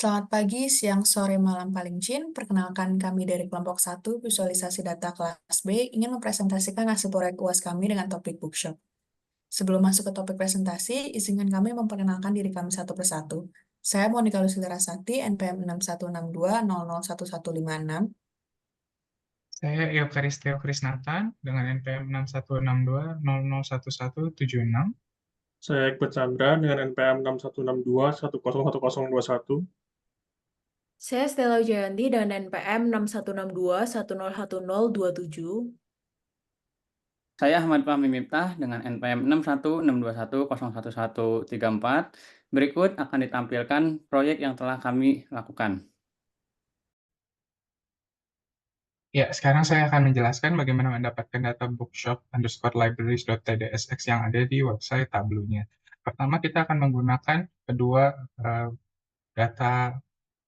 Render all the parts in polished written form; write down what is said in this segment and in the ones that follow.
Selamat pagi, siang, sore, malam paling Jin. Perkenalkan kami dari kelompok 1 Visualisasi Data kelas B ingin mempresentasikan hasil proyek UAS kami dengan topik bookshop. Sebelum masuk ke topik presentasi, izinkan kami memperkenalkan diri kami satu persatu. Saya Monika Lucila Rasati, NPM 6162001156. Saya Eucharis Theo Krisnathan dengan NPM 6162001176. Saya Iqbal Chandra dengan NPM 6162101021. Saya Stella Jayanti dengan NPM 6162101027. Saya Ahmad Fahmi Miftah dengan NPM 6162101134. Berikut akan ditampilkan proyek yang telah kami lakukan. Ya, sekarang saya akan menjelaskan bagaimana mendapatkan data bookshop_libraries.tdsx yang ada di website Tableau-nya. Pertama, kita akan menggunakan kedua data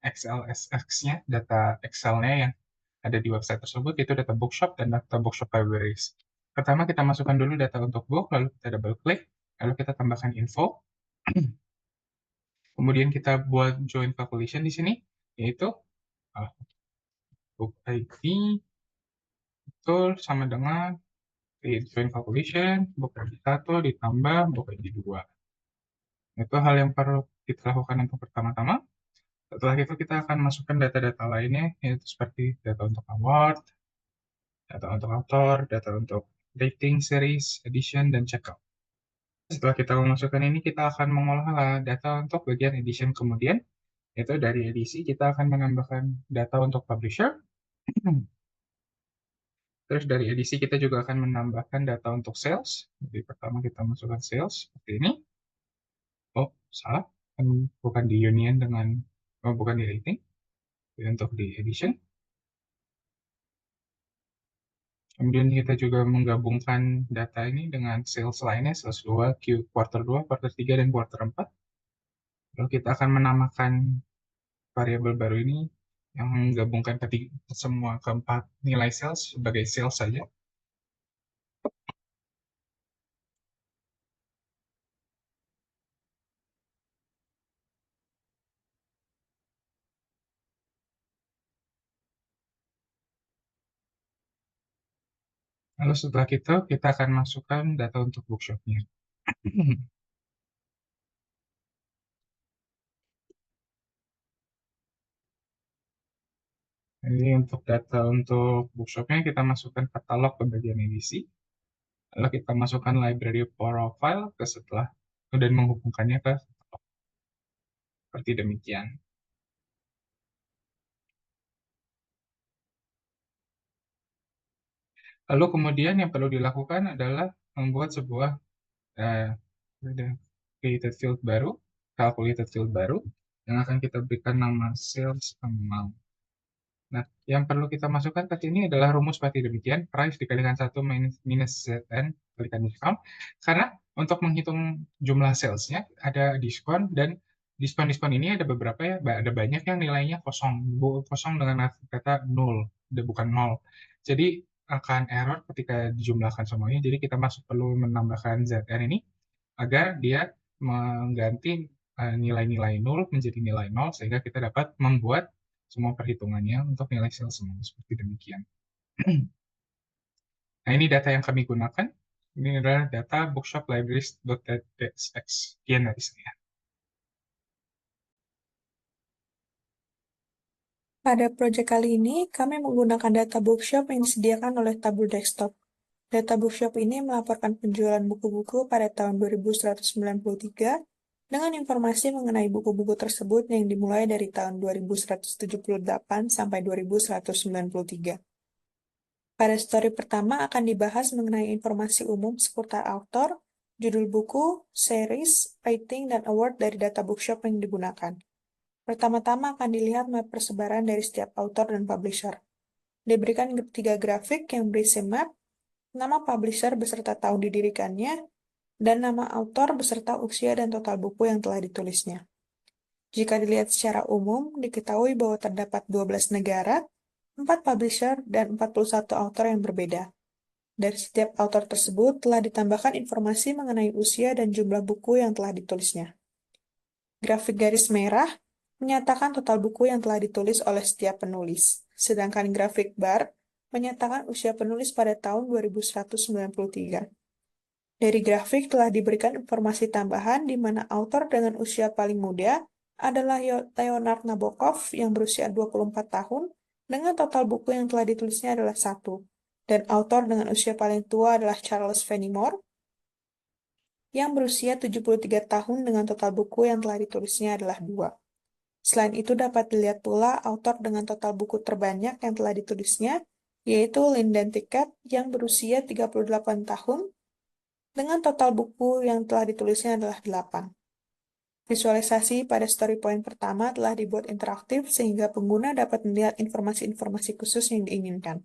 XLSX-nya, data Excel-nya yang ada di website tersebut, yaitu data bookshop dan data bookshop libraries. Pertama, kita masukkan dulu data untuk book, lalu kita double klik, lalu kita tambahkan info. Kemudian kita buat join calculation di sini, yaitu book ID betul sama dengan join calculation, book ID 1 ditambah book ID 2. Itu hal yang perlu kita lakukan untuk pertama-tama. Setelah itu kita akan masukkan data-data lainnya, yaitu seperti data untuk award, data untuk author, data untuk rating, series, edition, dan checkout. Setelah kita memasukkan ini, kita akan mengolah data untuk bagian edition kemudian, yaitu dari edisi kita akan menambahkan data untuk publisher. Terus dari edisi kita juga akan menambahkan data untuk sales. Jadi pertama kita masukkan sales seperti ini. Oh, salah. Bukan di union dengan, bukan di rating. Jadi untuk di edition. Kemudian kita juga menggabungkan data ini dengan sales lainnya, sales 2, quarter 2, quarter 3, dan quarter 4. Lalu kita akan menamakan variabel baru ini yang menggabungkan semua keempat nilai sales sebagai sales saja. Lalu setelah itu, kita akan masukkan data untuk bookshop-nya. Jadi untuk data untuk bookshop-nya, kita masukkan katalog ke bagian edisi. Lalu kita masukkan library profile ke setelah, dan menghubungkannya ke seperti demikian. Lalu kemudian yang perlu dilakukan adalah membuat sebuah created field baru, calculated field baru, yang akan kita berikan nama sales amount. Nah, yang perlu kita masukkan ke sini adalah rumus seperti demikian, price dikalikan 1 minus ZN dikalikan discount, karena untuk menghitung jumlah salesnya ada diskon, dan diskon-diskon ini ada beberapa ya, ada banyak yang nilainya kosong, kosong dengan kata 0, bukan 0. Jadi akan error ketika dijumlahkan semuanya, jadi kita perlu menambahkan ZN ini agar dia mengganti nilai-nilai 0 menjadi nilai 0, sehingga kita dapat membuat semua perhitungannya untuk nilai sales semua seperti demikian. Nah, ini data yang kami gunakan. Ini adalah data bookshop_libraries.tdsx. Sekian dari saya. Pada proyek kali ini, kami menggunakan data bookshop yang disediakan oleh Tableau Desktop. Data bookshop ini melaporkan penjualan buku-buku pada tahun 2193 dengan informasi mengenai buku-buku tersebut yang dimulai dari tahun 2178 sampai 2193. Pada story pertama akan dibahas mengenai informasi umum seputar author, judul buku, series, rating, dan award dari data bookshop yang digunakan. Pertama-tama akan dilihat map persebaran dari setiap author dan publisher. Diberikan 3 grafik yang berisi map, nama publisher beserta tahun didirikannya, dan nama author beserta usia dan total buku yang telah ditulisnya. Jika dilihat secara umum, diketahui bahwa terdapat 12 negara, 4 publisher, dan 41 author yang berbeda. Dari setiap author tersebut telah ditambahkan informasi mengenai usia dan jumlah buku yang telah ditulisnya. Grafik garis merah menyatakan total buku yang telah ditulis oleh setiap penulis, sedangkan grafik bar menyatakan usia penulis pada tahun 2193. Dari grafik telah diberikan informasi tambahan di mana autor dengan usia paling muda adalah Leonard Nabokov yang berusia 24 tahun dengan total buku yang telah ditulisnya adalah 1, dan autor dengan usia paling tua adalah Charles Fenimore yang berusia 73 tahun dengan total buku yang telah ditulisnya adalah 2. Selain itu dapat dilihat pula autor dengan total buku terbanyak yang telah ditulisnya, yaitu Lyndon Tickett yang berusia 38 tahun dengan total buku yang telah ditulisnya adalah 8. Visualisasi pada story point pertama telah dibuat interaktif sehingga pengguna dapat melihat informasi-informasi khusus yang diinginkan.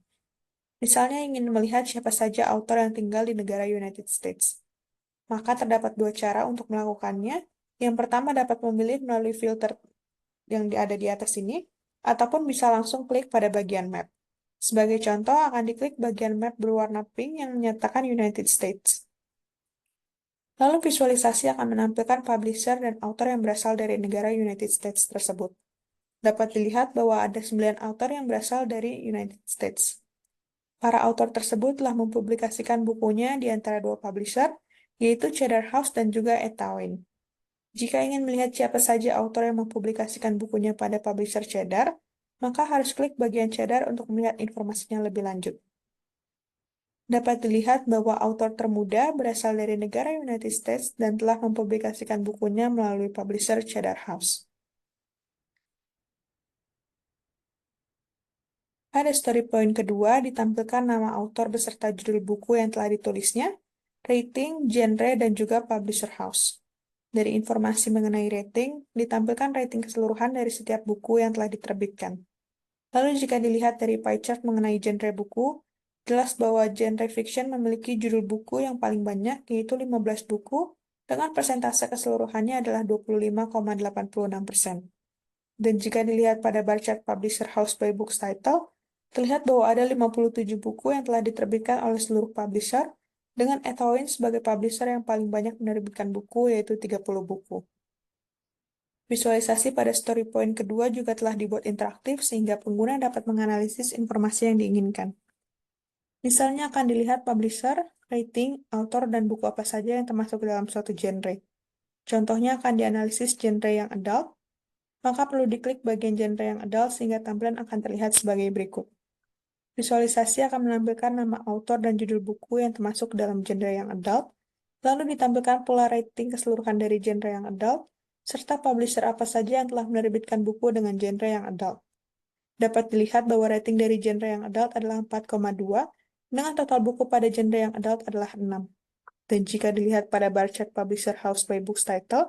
Misalnya ingin melihat siapa saja autor yang tinggal di negara United States. Maka terdapat 2 cara untuk melakukannya. Yang pertama dapat memilih melalui filter yang ada di atas ini, ataupun bisa langsung klik pada bagian map. Sebagai contoh, akan diklik bagian map berwarna pink yang menyatakan United States. Lalu visualisasi akan menampilkan publisher dan author yang berasal dari negara United States tersebut. Dapat dilihat bahwa ada 9 author yang berasal dari United States. Para author tersebut telah mempublikasikan bukunya di antara 2 publisher, yaitu Cedar House dan juga Etawin. Jika ingin melihat siapa saja author yang mempublikasikan bukunya pada publisher Cedar, maka harus klik bagian Cedar untuk melihat informasinya lebih lanjut. Dapat dilihat bahwa autor termuda berasal dari negara United States dan telah mempublikasikan bukunya melalui publisher Cedar House. Pada story point kedua ditampilkan nama autor beserta judul buku yang telah ditulisnya, rating, genre, dan juga publisher house. Dari informasi mengenai rating, ditampilkan rating keseluruhan dari setiap buku yang telah diterbitkan. Lalu jika dilihat dari pie chart mengenai genre buku, jelas bahwa genre fiction memiliki judul buku yang paling banyak, yaitu 15 buku, dengan persentase keseluruhannya adalah 25,86%. Dan jika dilihat pada bar chart Publisher House by Books Title, terlihat bahwa ada 57 buku yang telah diterbitkan oleh seluruh publisher, dengan Etawin sebagai publisher yang paling banyak menerbitkan buku, yaitu 30 buku. Visualisasi pada story point kedua juga telah dibuat interaktif sehingga pengguna dapat menganalisis informasi yang diinginkan. Misalnya akan dilihat publisher, rating, author, dan buku apa saja yang termasuk dalam suatu genre. Contohnya akan dianalisis genre yang adult, maka perlu diklik bagian genre yang adult sehingga tampilan akan terlihat sebagai berikut. Visualisasi akan menampilkan nama author dan judul buku yang termasuk dalam genre yang adult, lalu ditampilkan pula rating keseluruhan dari genre yang adult, serta publisher apa saja yang telah menerbitkan buku dengan genre yang adult. Dapat dilihat bahwa rating dari genre yang adult adalah 4,2, dengan total buku pada genre yang adult adalah 6. Dan jika dilihat pada bar chart Publisher House by Books Title,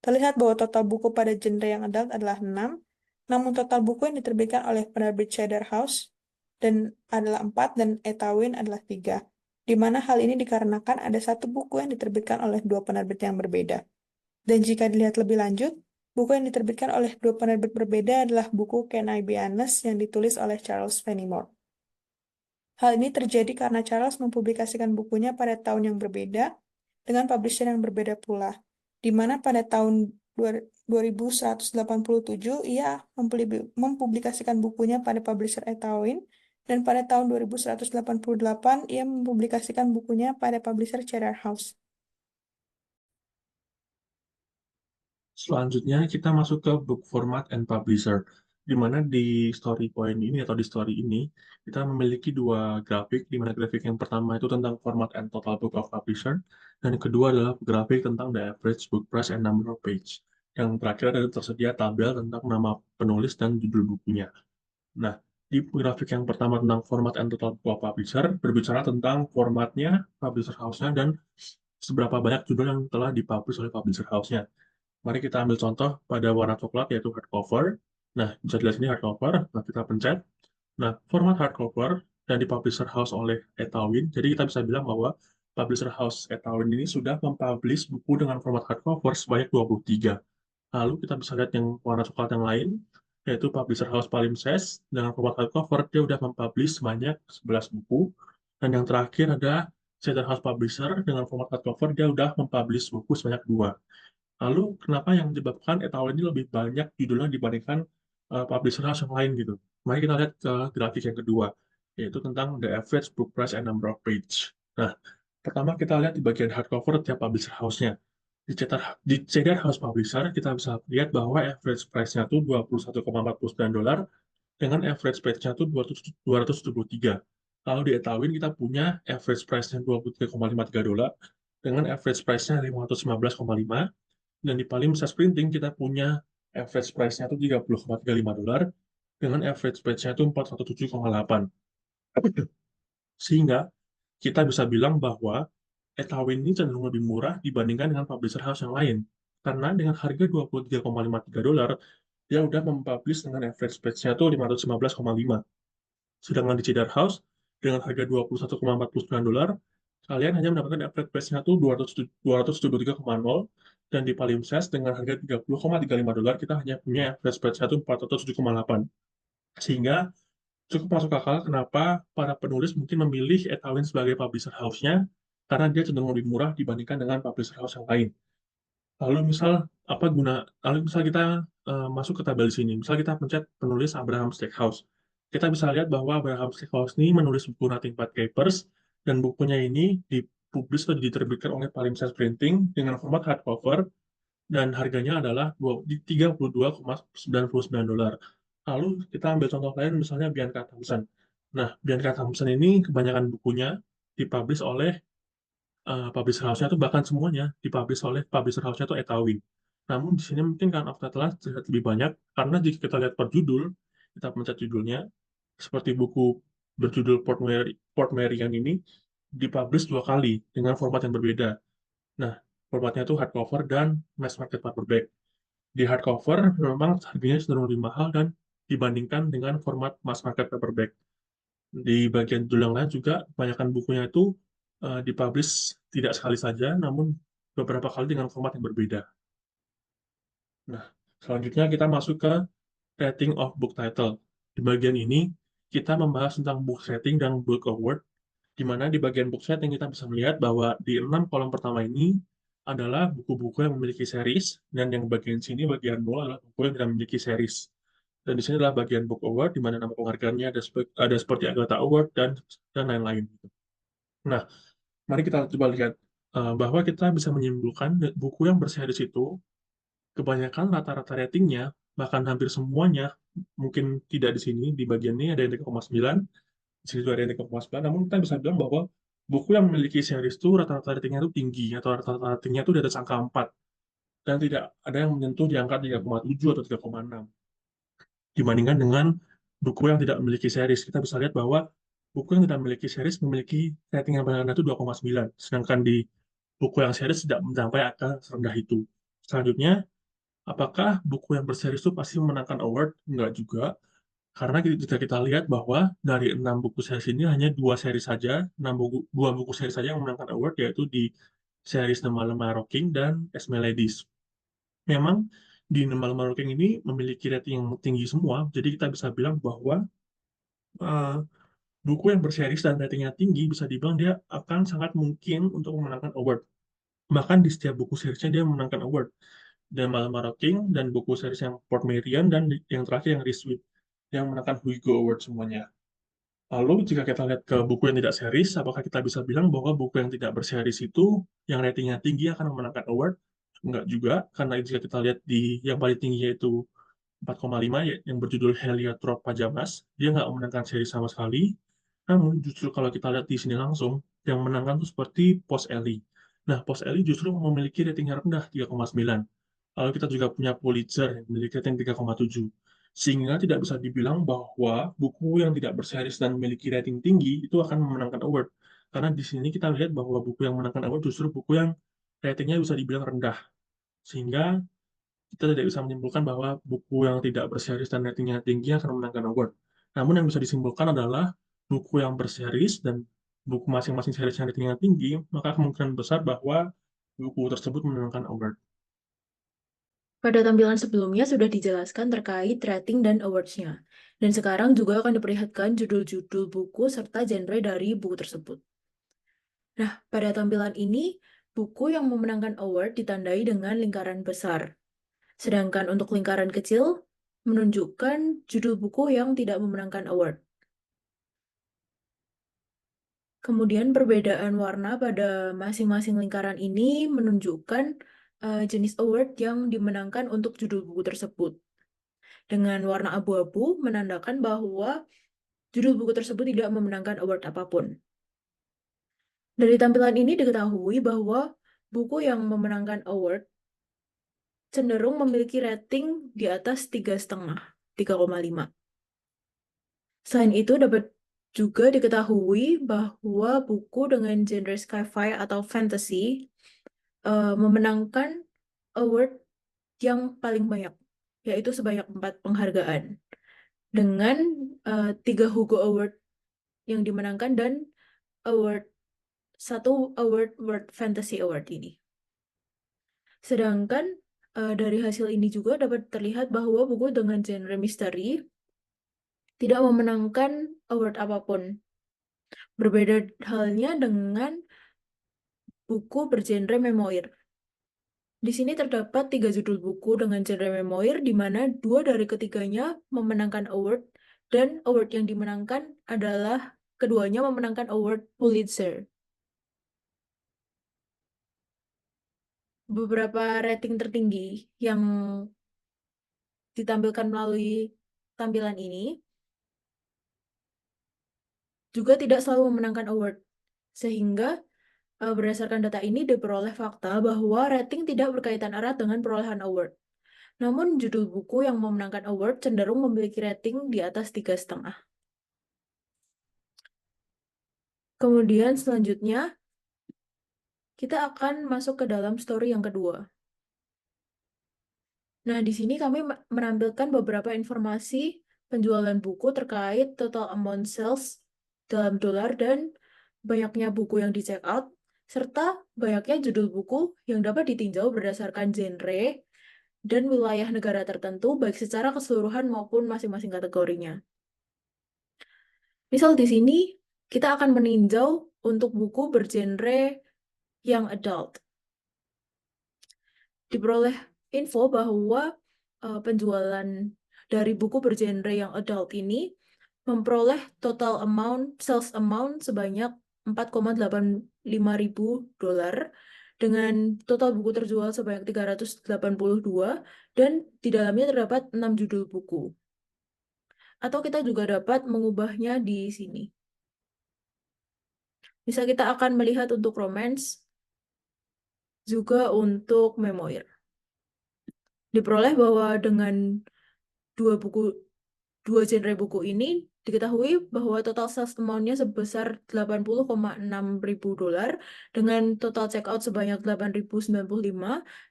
terlihat bahwa total buku pada genre yang adult adalah 6, namun total buku yang diterbitkan oleh penerbit Cedar House adalah 4 dan Etawin adalah 3, di mana hal ini dikarenakan ada 1 buku yang diterbitkan oleh 2 penerbit yang berbeda. Dan jika dilihat lebih lanjut, buku yang diterbitkan oleh 2 penerbit berbeda adalah buku Can I Be Honest yang ditulis oleh Charles Fenimore. Hal ini terjadi karena Charles mempublikasikan bukunya pada tahun yang berbeda dengan publisher yang berbeda pula, di mana pada tahun 2187 ia mempublikasikan bukunya pada publisher Etawin, dan pada tahun 2188 ia mempublikasikan bukunya pada publisher Cedar House. Selanjutnya kita masuk ke book format and publisher, di mana di story point ini atau di story ini kita memiliki 2 grafik, di mana grafik yang pertama itu tentang format and total book of publisher, dan yang kedua adalah grafik tentang the average book price and number of page. Yang terakhir ada tersedia tabel tentang nama penulis dan judul bukunya. Nah, di grafik yang pertama tentang format and total book of publisher berbicara tentang formatnya, publisher house-nya, dan seberapa banyak judul yang telah dipublish oleh publisher house-nya. Mari kita ambil contoh pada warna coklat, yaitu hardcover. Nah, bisa dilihat sini hardcover. Nah, kita pencet. Nah, format hardcover dan di publisher house oleh Etawin. Jadi kita bisa bilang bahwa publisher house Etawin ini sudah mempublish buku dengan format hardcover sebanyak 23. Lalu kita bisa lihat yang warna coklat yang lain, yaitu publisher house Palimpsest dengan format hardcover, dia sudah mempublish sebanyak 11 buku. Dan yang terakhir ada Cedar House Publisher dengan format hardcover, dia sudah mempublish buku sebanyak 2. Lalu kenapa yang menyebabkan Etawin ini lebih banyak judulnya dibandingkan publisher house yang lain gitu? Mari kita lihat ke grafik yang kedua, yaitu tentang the average book price and number of page. Nah, pertama kita lihat di bagian hardcover tiap publisher house-nya. Di Cedar House Publisher, kita bisa lihat bahwa average price-nya itu $21,49 dengan average page-nya itu 273. Lalu di Etawin kita punya average price-nya $23,53 dengan average price-nya 515,5, dan di Palimpsest Printing kita punya average price-nya itu $30,35 dengan average page-nya itu 407,8. Sehingga kita bisa bilang bahwa Etawin ini cenderung lebih murah dibandingkan dengan publisher house yang lain. Karena dengan harga $23,53, dia udah mempublish dengan average page-nya itu 515,5. Sedangkan di Cedar House, dengan harga $21,49, kalian hanya mendapatkan average price-nya itu 273,0, dan di Palimpsest dengan harga $30,35 kita hanya punya average price-nya itu 407,8. Sehingga cukup masuk akal kenapa para penulis mungkin memilih Etawin sebagai publisher house-nya, karena dia cenderung lebih murah dibandingkan dengan publisher house yang lain. Lalu misal kita masuk ke tabel di sini, misal kita pencet penulis Abraham Stackhouse. Kita bisa lihat bahwa Abraham Stackhouse ini menulis buku Nothing But Capers, dan bukunya ini dipublis atau diterbitkan oleh Palimpsest Printing dengan format hardcover, dan harganya adalah $32,99. Lalu kita ambil contoh lain, misalnya Bianca Thompson. Nah, Bianca Thompson ini kebanyakan bukunya dipublish oleh publisher house-nya itu, bahkan semuanya dipublish oleh publisher house-nya itu Etawin. Namun di sini mungkin kan of telah terlihat lebih banyak, karena jika kita lihat per judul, kita pencet judulnya, seperti buku berjudul Port Marian ini dipublish 2 kali dengan format yang berbeda. Nah, formatnya itu hardcover dan mass market paperback. Di hardcover memang harganya cenderung lebih mahal dan dibandingkan dengan format mass market paperback. Di bagian judul yang lain juga, kebanyakan bukunya itu dipublish tidak sekali saja, namun beberapa kali dengan format yang berbeda. Nah, selanjutnya kita masuk ke rating of book title. Di bagian ini, kita membahas tentang book setting dan book award, di mana di bagian book setting kita bisa melihat bahwa di 6 kolom pertama ini adalah buku-buku yang memiliki series, dan yang bagian sini, bagian 0, adalah buku yang tidak memiliki series. Dan di sini adalah bagian book award, di mana nama penghargaannya ada seperti Agatha Award dan lain-lain. Nah, mari kita coba lihat bahwa kita bisa menyimpulkan buku yang berseries itu kebanyakan rata-rata ratingnya, bahkan hampir semuanya, mungkin tidak di sini, di bagian ini ada yang 3,9, di sini juga ada yang 3,9, namun kita bisa bilang bahwa buku yang memiliki series itu rata-rata ratingnya itu tinggi, atau rata-rata ratingnya itu di atas angka 4, dan tidak ada yang menyentuh di angka 3,7 atau 3,6. Dibandingkan dengan buku yang tidak memiliki series, kita bisa lihat bahwa buku yang tidak memiliki series memiliki rating yang paling rendah itu 2,9, sedangkan di buku yang series tidak mencapai angka serendah itu. Selanjutnya, apakah buku yang berseries itu pasti memenangkan award? Enggak juga, karena jika kita lihat bahwa dari 6 buku series ini hanya 2 series saja, 2 buku series saja yang memenangkan award, yaitu di series The Malama Rocking dan Esme Ladies. Memang di The Malama Rocking ini memiliki rating yang tinggi semua, jadi kita bisa bilang bahwa buku yang berseries dan ratingnya tinggi bisa dibilang dia akan sangat mungkin untuk memenangkan award. Bahkan di setiap buku seriesnya dia memenangkan award. Dan Malama Rocking, dan buku series yang Port Marian, dan yang terakhir yang Reese Witt, yang menangkan Hugo Award semuanya. Lalu jika kita lihat ke buku yang tidak series, apakah kita bisa bilang bahwa buku yang tidak berseries itu yang ratingnya tinggi akan memenangkan award? Enggak juga, karena jika kita lihat di yang paling tinggi yaitu 4,5, yang berjudul Heliotrope Pajamas, dia nggak memenangkan seri sama sekali. Namun justru kalau kita lihat di sini langsung, yang menangkan itu seperti Post Ellie. Nah, Post Ellie justru memiliki rating yang rendah, 3,9. Lalu kita juga punya Pulitzer yang memiliki rating 3,7. Sehingga tidak bisa dibilang bahwa buku yang tidak berseries dan memiliki rating tinggi itu akan memenangkan award. Karena di sini kita lihat bahwa buku yang menangkan award justru buku yang ratingnya bisa dibilang rendah. Sehingga kita tidak bisa menyimpulkan bahwa buku yang tidak berseries dan ratingnya tinggi akan memenangkan award. Namun yang bisa disimpulkan adalah buku yang berseries dan buku masing-masing series yang ratingnya tinggi, maka kemungkinan besar bahwa buku tersebut memenangkan award. Pada tampilan sebelumnya sudah dijelaskan terkait rating dan awards-nya. Dan sekarang juga akan diperlihatkan judul-judul buku serta genre dari buku tersebut. Nah, pada tampilan ini, buku yang memenangkan award ditandai dengan lingkaran besar. Sedangkan untuk lingkaran kecil menunjukkan judul buku yang tidak memenangkan award. Kemudian perbedaan warna pada masing-masing lingkaran ini menunjukkan jenis award yang dimenangkan untuk judul buku tersebut. Dengan warna abu-abu menandakan bahwa judul buku tersebut tidak memenangkan award apapun. Dari tampilan ini diketahui bahwa buku yang memenangkan award cenderung memiliki rating di atas 3,5, 3,5. Selain itu dapat juga diketahui bahwa buku dengan genre sci-fi atau fantasy memenangkan award yang paling banyak, yaitu sebanyak 4 penghargaan. Dengan 3 Hugo Award yang dimenangkan dan satu award World Fantasy Award ini. Sedangkan dari hasil ini juga dapat terlihat bahwa buku dengan genre misteri tidak memenangkan award apapun. Berbeda halnya dengan buku bergenre memoir. Di sini terdapat 3 judul buku dengan genre memoir, di mana 2 dari ketiganya memenangkan award, dan award yang dimenangkan adalah keduanya memenangkan award Pulitzer. Beberapa rating tertinggi yang ditampilkan melalui tampilan ini juga tidak selalu memenangkan award, sehingga berdasarkan data ini diperoleh fakta bahwa rating tidak berkaitan erat dengan perolehan award. Namun judul buku yang memenangkan award cenderung memiliki rating di atas 3,5. Kemudian selanjutnya kita akan masuk ke dalam story yang kedua. Nah, di sini kami menampilkan beberapa informasi penjualan buku terkait total amount sales dalam dolar dan banyaknya buku yang di check out, serta banyaknya judul buku yang dapat ditinjau berdasarkan genre dan wilayah negara tertentu, baik secara keseluruhan maupun masing-masing kategorinya. Misal di sini, kita akan meninjau untuk buku bergenre young adult. Diperoleh info bahwa penjualan dari buku bergenre young adult ini memperoleh total amount, sales amount sebanyak $4,85 ribu dengan total buku terjual sebanyak 382 dan di dalamnya terdapat 6 judul buku. Atau kita juga dapat mengubahnya di sini. Bisa kita akan melihat untuk romance, juga untuk memoir. Diperoleh bahwa dengan dua genre buku ini diketahui bahwa total sales amount-nya sebesar $80,6 ribu dengan total check out sebanyak 8.095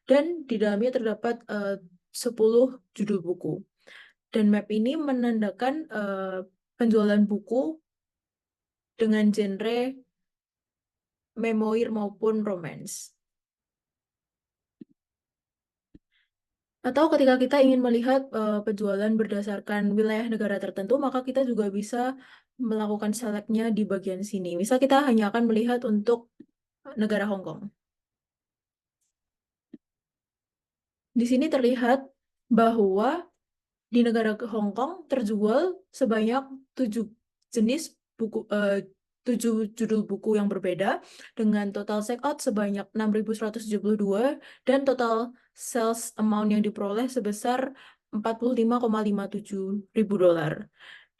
dan di dalamnya terdapat 10 judul buku. Dan map ini menandakan penjualan buku dengan genre memoir maupun romance. Atau ketika kita ingin melihat penjualan berdasarkan wilayah negara tertentu, maka kita juga bisa melakukan select-nya di bagian sini. Misal kita hanya akan melihat untuk negara Hong Kong. Di sini terlihat bahwa di negara Hong Kong terjual sebanyak 7 jenis buku, 7 judul buku yang berbeda dengan total check out sebanyak 6.172 dan total sales amount yang diperoleh sebesar $45,57 ribu.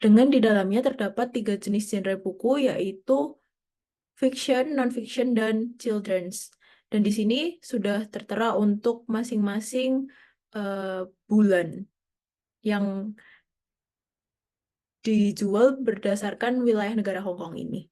Dengan di dalamnya terdapat 3 jenis genre buku, yaitu fiction, non-fiction, dan children's. Dan di sini sudah tertera untuk masing-masing bulan yang dijual berdasarkan wilayah negara Hong Kong ini.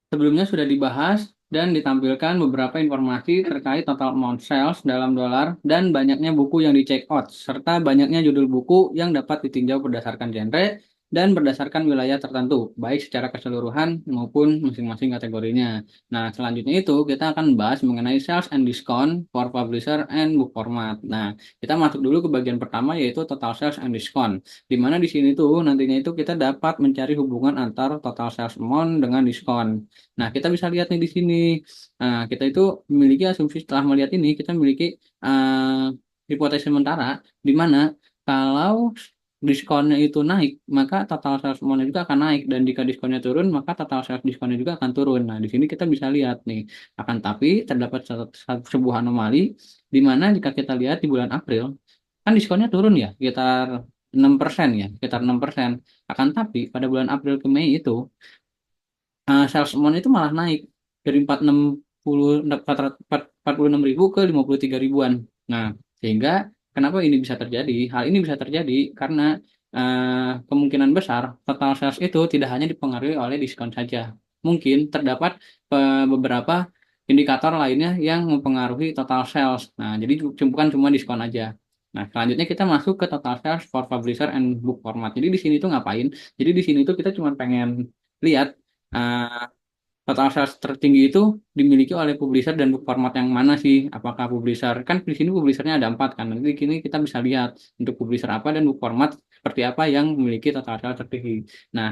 Sebelumnya sudah dibahas dan ditampilkan beberapa informasi terkait total amount sales dalam dolar dan banyaknya buku yang di check out, serta banyaknya judul buku yang dapat ditinjau berdasarkan genre dan berdasarkan wilayah tertentu, baik secara keseluruhan maupun masing-masing kategorinya. Nah, selanjutnya itu kita akan bahas mengenai sales and discount for publisher and book format. Nah, kita masuk dulu ke bagian pertama yaitu total sales and discount. Di mana di sini tuh nantinya itu kita dapat mencari hubungan antara total sales amount dengan diskon. Nah, kita bisa lihat nih di sini. Nah, kita itu memiliki asumsi setelah melihat ini, kita memiliki hipotesis sementara di mana kalau diskonnya itu naik, maka total sales amount juga akan naik, dan jika diskonnya turun, maka total sales diskonnya juga akan turun. Nah, di sini kita bisa lihat nih. Akan tapi terdapat sebuah anomali di mana jika kita lihat di bulan April, kan diskonnya turun ya, sekitar 6% ya, sekitar 6%. Akan tapi pada bulan April ke Mei itu sales amount itu malah naik dari 46 ribu ke 53 ribuan. Nah, sehingga kenapa ini bisa terjadi? Hal ini bisa terjadi karena kemungkinan besar total sales itu tidak hanya dipengaruhi oleh diskon saja. Mungkin terdapat beberapa indikator lainnya yang mempengaruhi total sales. Nah, jadi bukan cuma diskon aja. Nah, selanjutnya kita masuk ke total sales for publisher and book format. Jadi di sini tuh ngapain? Jadi di sini tuh kita cuma pengen lihat uh, total sales tertinggi itu dimiliki oleh publisher dan book format yang mana sih? Apakah publisher, kan di sini publishernya ada 4 kan? Nanti di sini kita bisa lihat untuk publisher apa dan book format seperti apa yang memiliki total sales tertinggi. Nah,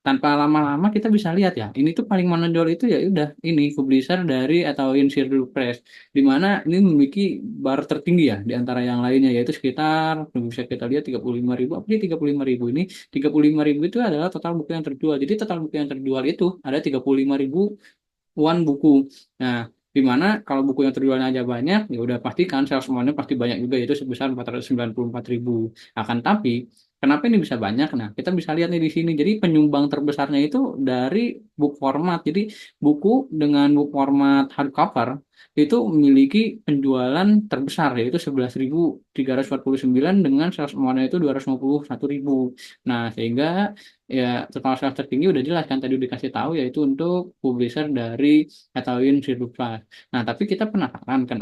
tanpa lama-lama kita bisa lihat ya, ini tuh paling menonjol itu ya udah ini publisher dari atau Insider Press, di mana ini memiliki bar tertinggi ya di antara yang lainnya, yaitu sekitar bisa kita lihat 35 ribu. Apa sih 35 ribu ini? 35 ribu itu adalah total buku yang terjual. Jadi total buku yang terjual itu ada 35 ribuan buku. Nah, di mana kalau buku yang terjualnya aja banyak, ya udah pasti kan sales semuanya pasti banyak juga, yaitu sebesar 494 ribu. Akan tapi kenapa ini bisa banyak? Nah, kita bisa lihat nih di sini. Jadi penyumbang terbesarnya itu dari book format. Jadi buku dengan book format hardcover itu memiliki penjualan terbesar, yaitu 11.349 dengan sales amount-nya itu 251 ribu. Nah, sehingga ya total sales tertinggi udah jelas kan tadi udah dikasih tahu, yaitu untuk publisher dari Etawin Siruplas. Nah, tapi kita penasaran kan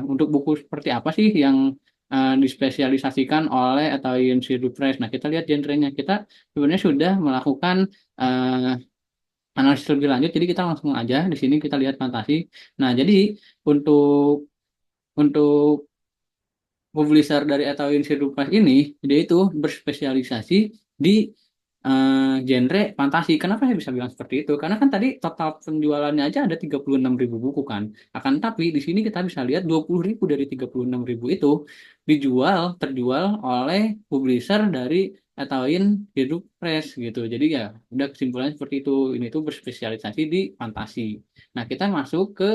untuk buku seperti apa sih yang dispesialisasikan oleh Etawin Siruplas. Nah, kita lihat genrenya. Kita sebenarnya sudah melakukan uh, analisis lebih lanjut, jadi kita langsung aja di sini kita lihat fantasi. Nah, jadi untuk publisher dari Etawin Siruplas ini, dia itu berspesialisasi di genre fantasi. Kenapa saya bisa bilang seperti itu? Karena kan tadi total penjualannya aja ada 36 ribu buku kan. Akan tapi di sini kita bisa lihat 20 ribu dari 36 ribu itu terjual oleh publisher dari Etawin Hidup Press gitu. Jadi ya udah kesimpulannya seperti itu. Ini tuh berspesialisasi di fantasi. Nah, kita masuk ke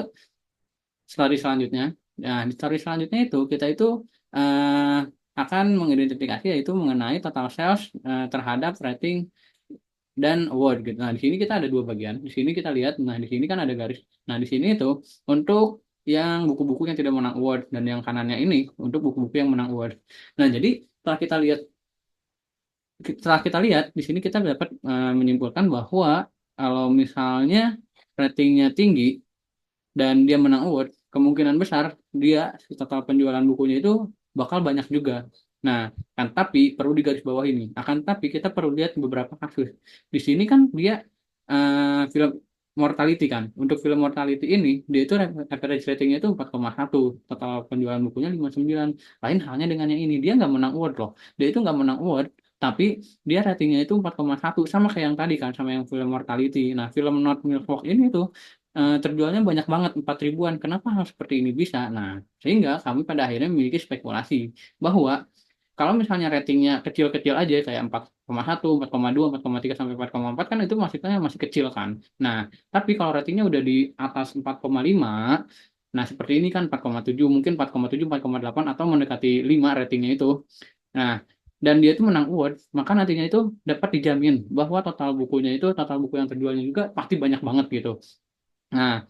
story selanjutnya. Nah, di story selanjutnya itu kita itu eh, akan mengidentifikasi yaitu mengenai total sales terhadap rating dan award gitu. Nah, di sini kita ada dua bagian. Di sini kita lihat, nah di sini kan ada garis. Nah, di sini itu untuk yang buku-buku yang tidak menang award, dan yang kanannya ini untuk buku-buku yang menang award. Nah, jadi setelah kita lihat di sini kita dapat menyimpulkan bahwa kalau misalnya ratingnya tinggi dan dia menang award, kemungkinan besar dia total penjualan bukunya itu bakal banyak juga. Nah, kan tapi perlu digarisbawahi ini. Akan tapi kita perlu lihat beberapa kasus. Di sini kan dia film Mortality kan. Untuk film Mortality ini dia itu average ratingnya itu 4,1, total penjualan bukunya 59. Lain halnya dengan yang ini, dia nggak menang award loh. Dia itu nggak menang award, tapi dia ratingnya itu 4,1, sama kayak yang tadi kan, sama yang film Mortality. Nah, film Not Milwaukee ini tuh terjualnya banyak banget, 4 ribuan. Kenapa hal seperti ini bisa? Nah, sehingga kami pada akhirnya memiliki spekulasi bahwa kalau misalnya ratingnya kecil-kecil aja kayak 4,1, 4,2, 4,3 sampai 4,4 kan itu maksudnya masih kecil kan. Nah, tapi kalau ratingnya udah di atas 4,5, nah seperti ini kan 4,7, mungkin 4,7, 4,8 atau mendekati 5 ratingnya itu. Nah, dan dia itu menang award, maka nantinya itu dapat dijamin bahwa total bukunya itu, total buku yang terjualnya juga pasti banyak banget gitu. Nah,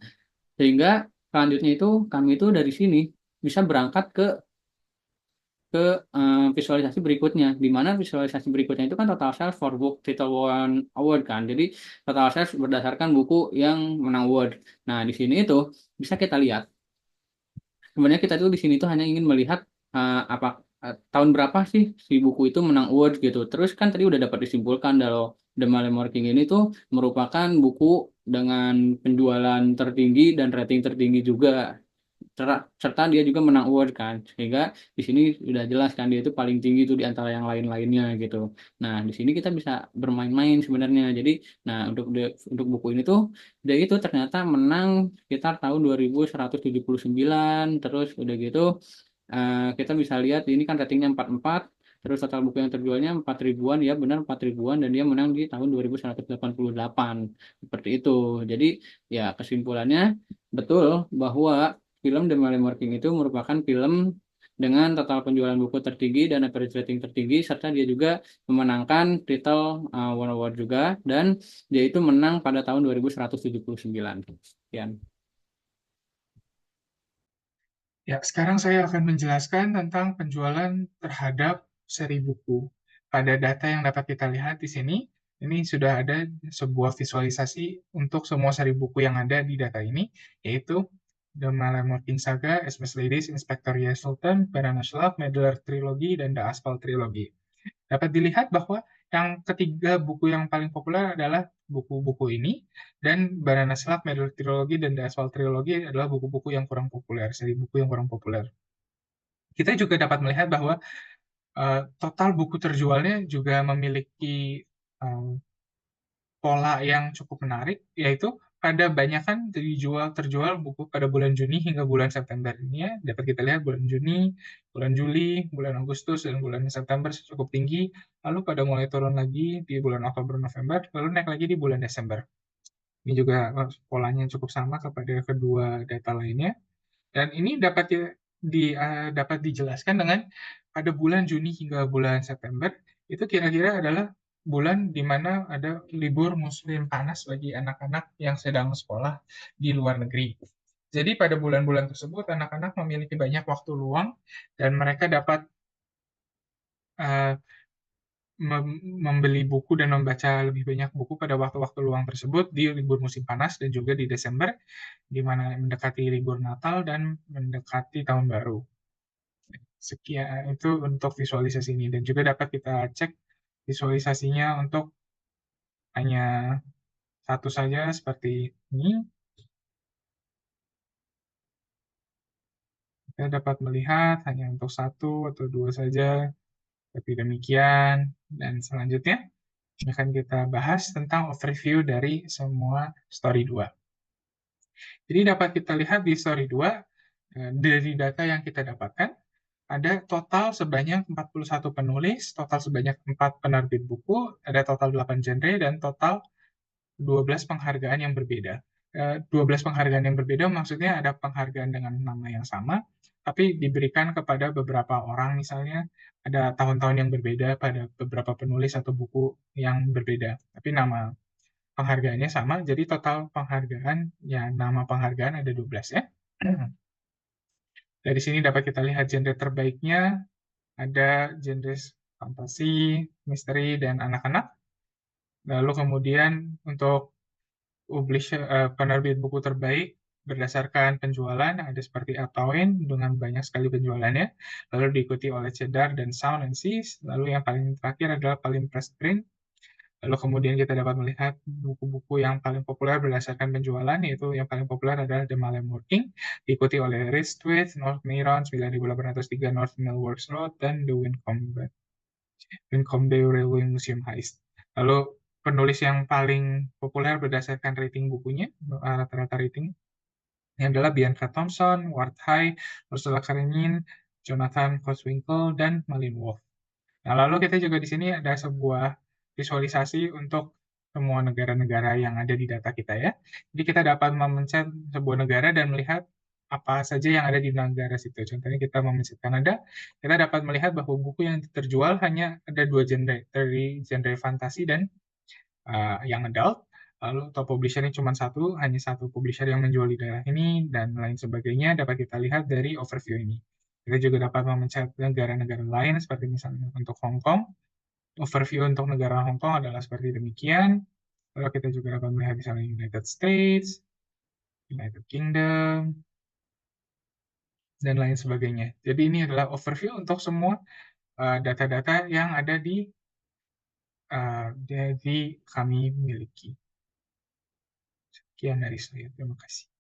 sehingga selanjutnya itu kami itu dari sini bisa berangkat ke visualisasi berikutnya, di mana visualisasi berikutnya itu kan total sales for book title one award kan. Jadi total sales berdasarkan buku yang menang award. Nah, di sini itu bisa kita lihat. Sebenarnya kita tuh di sini tuh hanya ingin melihat apa tahun berapa sih si buku itu menang award gitu. Terus kan tadi udah dapat disimpulkan kalau The Malamore King ini tuh merupakan buku dengan penjualan tertinggi dan rating tertinggi juga. Serta dia juga menang award kan, sehingga di sini sudah jelas kan dia itu paling tinggi tuh di antara yang lain-lainnya gitu. Nah, di sini kita bisa bermain-main sebenarnya. Jadi, nah untuk buku ini tuh dia itu ternyata menang sekitar tahun 2179. Terus udah gitu kita bisa lihat ini kan ratingnya 44. Terus total buku yang terjualnya 4 ribuan, ya benar 4 ribuan, dan dia menang di tahun 2188 seperti itu. Jadi ya kesimpulannya betul bahwa film The Malamore King itu merupakan film dengan total penjualan buku tertinggi dan average rating tertinggi, serta dia juga memenangkan title One Award juga, dan dia itu menang pada tahun 2179. Sekian. Ya, sekarang saya akan menjelaskan tentang penjualan terhadap seri buku. Pada data yang dapat kita lihat di sini, ini sudah ada sebuah visualisasi untuk semua seri buku yang ada di data ini, yaitu The Malamore King Saga, SMS Ladies, Inspector Sultan, Banana Love, Medlar Trilogy, dan The Asphalt Trilogy. Dapat dilihat bahwa yang ketiga buku yang paling populer adalah buku-buku ini, dan Banana Slug, Medal Trilogy, dan The Asphalt Trilogy adalah buku-buku yang kurang populer, seri buku yang kurang populer. Kita juga dapat melihat bahwa total buku terjualnya juga memiliki pola yang cukup menarik, yaitu pada banyak kan terjual buku pada bulan Juni hingga bulan September ini ya. Dapat kita lihat bulan Juni, bulan Juli, bulan Agustus, dan bulan September cukup tinggi. Lalu pada mulai turun lagi di bulan Oktober, November, lalu naik lagi di bulan Desember. Ini juga polanya cukup sama kepada kedua data lainnya. Dan ini dapat dijelaskan dengan pada bulan Juni hingga bulan September, itu kira-kira adalah bulan di mana ada libur musim panas bagi anak-anak yang sedang sekolah di luar negeri. Jadi pada bulan-bulan tersebut, anak-anak memiliki banyak waktu luang dan mereka dapat uh, membeli buku dan membaca lebih banyak buku pada waktu-waktu luang tersebut di libur musim panas dan juga di Desember, di mana mendekati libur Natal dan mendekati Tahun Baru. Sekian itu untuk visualisasi ini, dan juga dapat kita cek visualisasinya untuk hanya satu saja seperti ini. Kita dapat melihat hanya untuk satu atau dua saja seperti demikian. Dan selanjutnya akan kita bahas tentang overview dari semua story 2. Jadi dapat kita lihat di story 2 dari data yang kita dapatkan, ada total sebanyak 41 penulis, total sebanyak 4 penerbit buku, ada total 8 genre, dan total 12 penghargaan yang berbeda. 12 penghargaan yang berbeda maksudnya ada penghargaan dengan nama yang sama, tapi diberikan kepada beberapa orang, misalnya ada tahun-tahun yang berbeda pada beberapa penulis atau buku yang berbeda, tapi nama penghargaannya sama, jadi total penghargaan, ya nama penghargaan ada 12 ya. Dari sini dapat kita lihat genre terbaiknya, ada genre fantasi, misteri, dan anak-anak. Lalu kemudian untuk penerbit buku terbaik berdasarkan penjualan, ada seperti Atawin dengan banyak sekali penjualannya, lalu diikuti oleh Cedar dan Sound and Seas, lalu yang paling terakhir adalah paling press print. Lalu kemudian kita dapat melihat buku-buku yang paling populer berdasarkan penjualan, yaitu yang paling populer adalah The Malamore King, diikuti oleh Rich Twist, North Neurons, 9803 North Millworks Road, dan The Wincombe Railway Museum Heist. Lalu penulis yang paling populer berdasarkan rating bukunya, rata-rata rating, ini adalah Bianca Thompson, Ward High, Ursula Karenin, Jonathan Koswinkle, dan Malin Wolf. Nah, lalu kita juga di sini ada sebuah visualisasi untuk semua negara-negara yang ada di data kita ya. Jadi kita dapat memencet sebuah negara dan melihat apa saja yang ada di negara situ. Contohnya kita memencet Kanada, kita dapat melihat bahwa buku yang terjual hanya ada 2 genre, dari genre fantasi dan yang adult. Lalu top publisher-nya cuma hanya satu publisher yang menjual di daerah ini, dan lain sebagainya dapat kita lihat dari overview ini. Kita juga dapat memencet negara-negara lain, seperti misalnya untuk Hong Kong. Overview untuk negara Hong Kong adalah seperti demikian. Lalu kita juga dapat melihat misalnya United States, United Kingdom, dan lain sebagainya. Jadi ini adalah overview untuk semua data-data yang ada di kami miliki. Sekian dari saya. Terima kasih.